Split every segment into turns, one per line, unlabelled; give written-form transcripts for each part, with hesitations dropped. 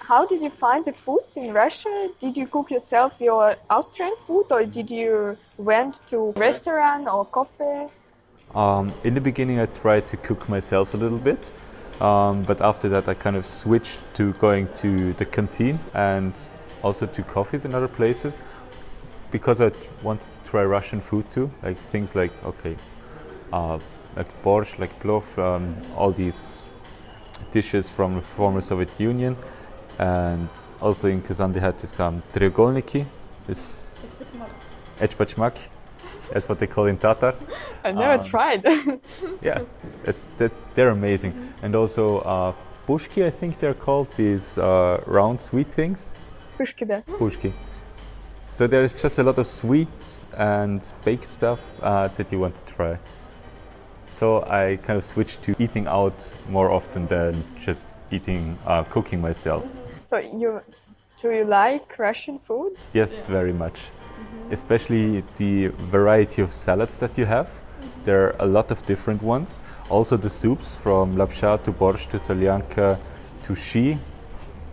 how did you find the food in Russia? Did you cook yourself your Austrian food, or did you went to restaurant or cafe?
In the beginning I tried to cook myself a little bit, but after that I kind of switched to going to the canteen and also to coffees in other places, because I wanted to try Russian food too, like things like, like borscht, like plov, all these dishes from the former Soviet Union. And also in Kazan they had this треугольники, this echbachmak, that's what they call in Tatar.
I never tried.
Yeah, they're amazing. And also pushki, I think they're called, these round sweet things.
Pushki, да.
Pushki. So there's just a lot of sweets and baked stuff that you want to try. So I kind of switched to eating out more often than just cooking myself.
So do you like Russian food?
Yes, very much. Especially the variety of salads that you have. There are a lot of different ones. Also the soups, from lapsha to borscht to solyanka to shi,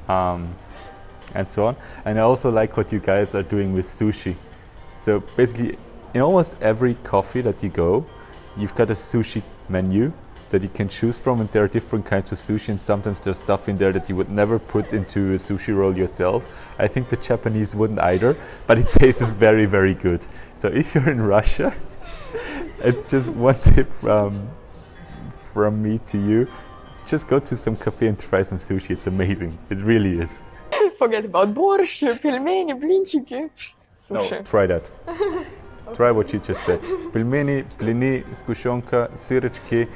and so on. And I also like what you guys are doing with sushi. So basically, in almost every coffee that you go, you've got a sushi menu that you can choose from, and there are different kinds of sushi, and sometimes there's stuff in there that you would never put into a sushi roll yourself. I think the Japanese wouldn't either, but it tastes very, very good. So if you're in Russia, it's just one tip from me to you. Just go to some cafe and try some sushi. It's amazing. It really is.
Forget about borscht, пельмени, блинчики. Sushi.
No, try that. Try what you just said. Пельмени, блины, сгущенка, сырочки,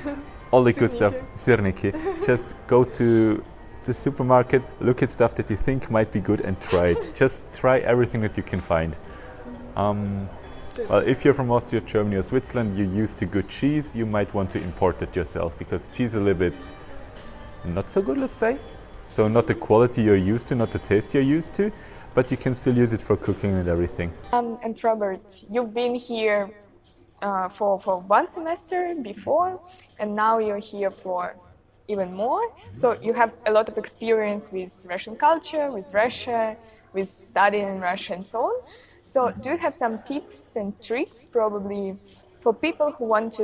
all the good stuff, sirniki. Just go to the supermarket, look at stuff that you think might be good and try it. Just try everything that you can find. Well, if you're from Austria, Germany or Switzerland, you're used to good cheese, you might want to import it yourself, because cheese is a little bit not so good, let's say. So not the quality you're used to, not the taste you're used to, but you can still use it for cooking and everything.
And Robert, you've been here for one semester before, and now you're here for even more. So you have a lot of experience with Russian culture, with Russia, with studying in Russia and so on. So do you have some tips and tricks probably for people who want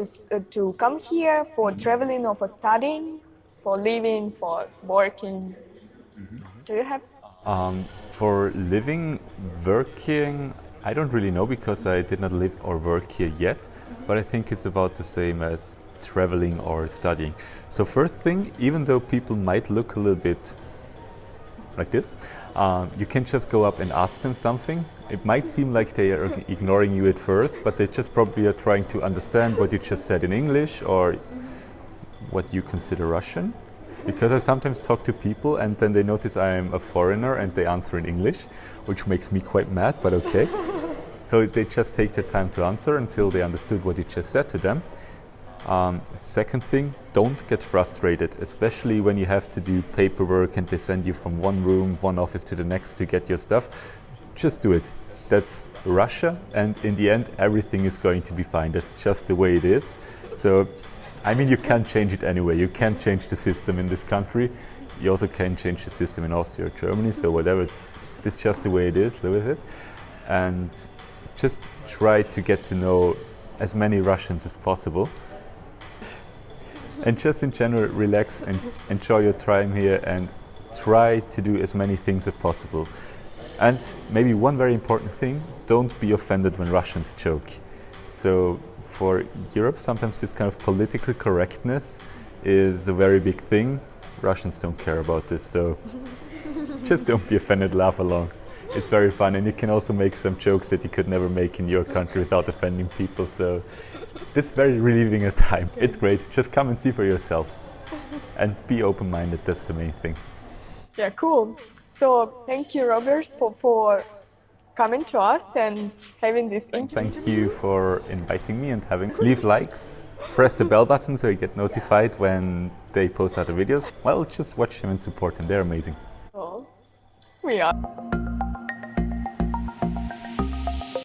to come here for traveling or for studying, for living, for working? Do you have?
For living, working, I don't really know, because I did not live or work here yet, but I think it's about the same as traveling or studying. So first thing, even though people might look a little bit like this, you can just go up and ask them something. It might seem like they are ignoring you at first, but they just probably are trying to understand what you just said in English or what you consider Russian. Because I sometimes talk to people and then they notice I'm a foreigner and they answer in English, which makes me quite mad, but okay. So they just take their time to answer until they understood what you just said to them. Second thing, don't get frustrated, especially when you have to do paperwork and they send you from one room, one office to the next to get your stuff. Just do it. That's Russia, and in the end everything is going to be fine. That's just the way it is. So I mean, you can't change it anyway. You can't change the system in this country. You also can't change the system in Austria or Germany, so whatever. This is just the way it is, live with it. And just try to get to know as many Russians as possible. And just in general, relax and enjoy your time here and try to do as many things as possible. And maybe one very important thing, don't be offended when Russians joke. So for Europe, sometimes this kind of political correctness is a very big thing. Russians don't care about this, so just don't be offended, laugh along. It's very fun, and you can also make some jokes that you could never make in your country without offending people, so it's very relieving at time. It's great, just come and see for yourself and be open-minded, that's the main thing.
Yeah, cool. So thank you, Robert, for coming to us and having this interview.
Thank you for inviting me and leave likes, press the bell button so you get notified when they post other videos. Well, just watch them and support them, they're amazing.
Oh, we are.